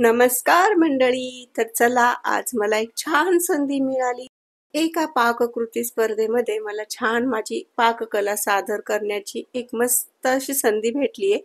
नमस्कार मंडळी. तर चला, आज मला एक छान संधी मिळाली. एका पाककृती स्पर्धेमध्ये मला छान माझी पाककला सादर करण्याची एक मस्त अशी संधी भेटलीये.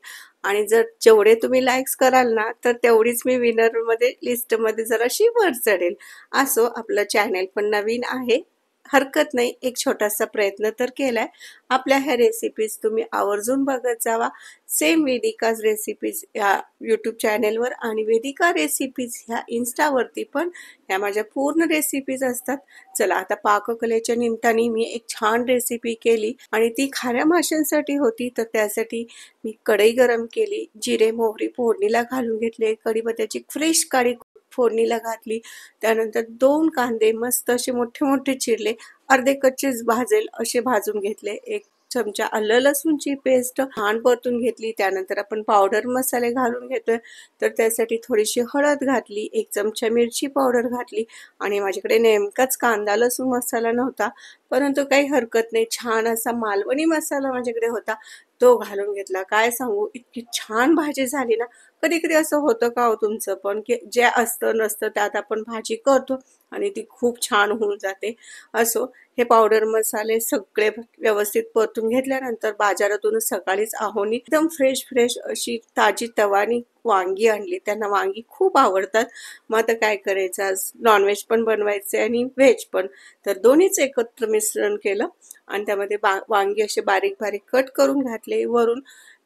आणि जर जेवढे तुम्ही लाईक्स कराल ना, तर तेवढीच मी विनर मध्ये लिस्ट मध्ये जराशी वर चढेल. असो, आपलं चॅनल पण नवीन आहे, हरकत नाही, एक छोटासा प्रयत्न तर केलाय. आपल्या ह्या रेसिपीज तुम्ही आवर्जून बघत जावा. सेम वेदिकाज रेसिपीज या यूट्यूब चॅनेलवर आणि वेदिका रेसिपीज ह्या इन्स्टावरती पण ह्या माझ्या पूर्ण रेसिपीज असतात. चला, आता पाककलेच्या निमित्ताने मी एक छान रेसिपी केली आणि ती खाऱ्या माशांसाठी होती. तर त्यासाठी मी कढई गरम केली, जिरे मोहरी फोडणीला घालून घेतले, कढीपत्त्याची फ्रेश काळी फोडणीला घातली. त्यानंतर 2 कांदे मस्त असे मोठे मोठे चिरले, अर्धे कच्चेच भाजेल असे भाजून घेतले. 1 चमचा आलं लसूणची पेस्ट छान परतून घेतली. त्यानंतर आपण पावडर मसाले घालून घेतोय. तर त्यासाठी थोडीशी हळद घातली, 1 चमचा मिरची पावडर घातली. आणि माझ्याकडे नेमकाच कांदा लसूण मसाला नव्हता, परंतु काही हरकत नाही, छान असा मालवणी मसाला माझ्याकडे होता, तो घालून घेतला. काय सांगू, इतकी छान भाजी झाली ना. कधी कधी असं होतं का हो तुमचं पण, की जे असतं नसतं त्यात आपण भाजी करतो आणि ती खूप छान होऊन जाते. असो, हे पावडर मसाले सगळे व्यवस्थित परतून घेतल्यानंतर बाजारातून सकाळीच आहोनी एकदम फ्रेश फ्रेश अशी ताजी तवानी वांगी आणली. त्यांना वांगी खूप आवडतात. मग आता काय करायचं, आज नॉनव्हेज पण बनवायचे आणि व्हेज पण. तर दोन्हीच एकत्र मिश्रण केलं आणि त्यामध्ये वांगी असे बारीक बारीक कट करून घातले. वरून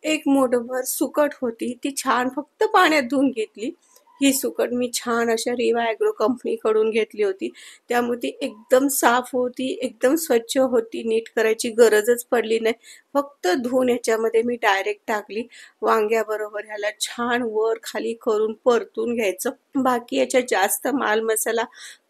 1 मूठभर सुकट होती, ती छान फक्त पाण्यात धुवून घेतली. ही सुकट मी छान अशा रिवा ॲग्रो कंपनीकडून घेतली होती, त्यामुळे ती एकदम साफ होती, एकदम स्वच्छ होती, नीट करायची गरजच पडली नाही. फक्त धुवून याच्यामध्ये मी डायरेक्ट टाकली. वांग्याबरोबर ह्याला छान वर खाली करून परतून घ्यायचं. बाकी याच्यात जास्त माल मसाला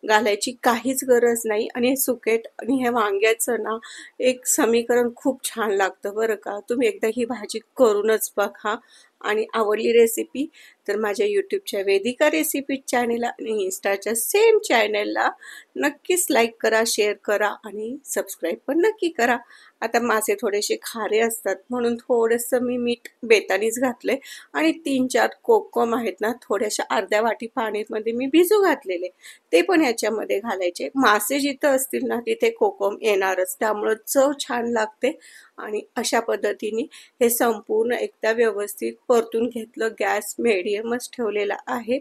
घालायची काहीच गरज नाही. आणि हे सुकेट आणि ह्या वांग्याचं ना एक समीकरण खूप छान लागतं बरं का. तुम्ही एकदा ही भाजी करूनच बघा. आणि आवडली रेसिपी तर माझ्या यूट्यूबच्या वेदिका रेसिपी चॅनेलला आणि इन्स्टाच्या सेम चॅनेलला नक्कीच लाईक करा, शेअर करा आणि सबस्क्राईब पण नक्की करा. आता मासे थोडेसे खारे असतात म्हणून थोडंसं मी मीठ बेतानीच घातले. आणि 3-4 कोकम आहेत ना, थोड्याशा अर्ध्या वाटी पाण्यामध्ये मी भिजू घातलेले, ते पण याच्यामध्ये घालायचे. मासे जिथं असतील ना तिथे कोकम येणारच, त्यामुळं चव छान लागते. आणि अशा पद्धतीने हे संपूर्ण एकदा व्यवस्थित परतून घेतलं. गॅस मिडियमच ठेवलेला आहे.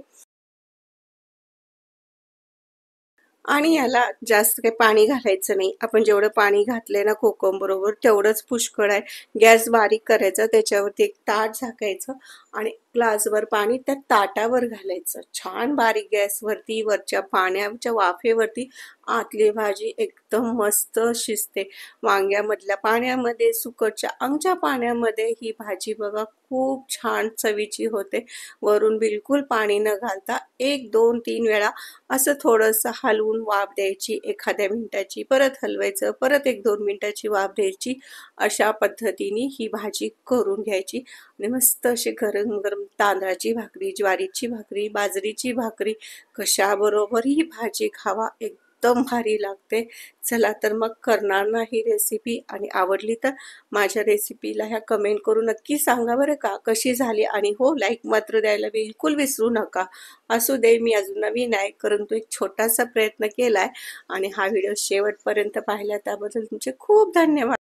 आणि याला जास्त काही पाणी घालायचं नाही. आपण जेवढं पाणी घातलंय ना कोकम बरोबर तेवढंच पुष्कळ आहे. गॅस बारीक करायचा, त्याच्यावरती एक ताट झाकायचं आणि ग्लासभर पाणी त्या ताटावर घालायचं. छान बारीक गॅसवरती वरच्या पाण्याच्या वाफेवरती आतली भाजी एकदम मस्त शिजते. वांग्यामधल्या पाण्यामध्ये, सुकटच्या अंगच्या पाण्यामध्ये ही भाजी बघा खूप छान चवीची होते. वरून बिलकुल पाणी न घालता 1, 2, 3 वेळा असं थोडंसं हलवून वाफ द्यायची एखाद्या मिनिटाची, परत हलवायचं, परत 1-2 मिनिटाची वाफ द्यायची. अशा पद्धतीने ही भाजी करून घ्यायची. आणि मस्त अशी गरम गरम तांदळाची भाकरी, ज्वारीची भाकरी, बाजरीची भाकरी कशाबरोबर ही भाजी खावा, एकदम भारी लागते. चला तर मग करणार ना ही रेसिपी, आणि आवडली तर माझ्या रेसिपीला ह्या कमेंट करून नक्की सांगा बरं का कशी झाली. आणि हो, लाईक मात्र द्यायला बिलकुल विसरू नका. असू दे, मी अजून नवीन आहे, परंतु एक छोटासा प्रयत्न केलाय. आणि हा व्हिडिओ शेवटपर्यंत पाहिला त्याबद्दल तुमचे खूप धन्यवाद.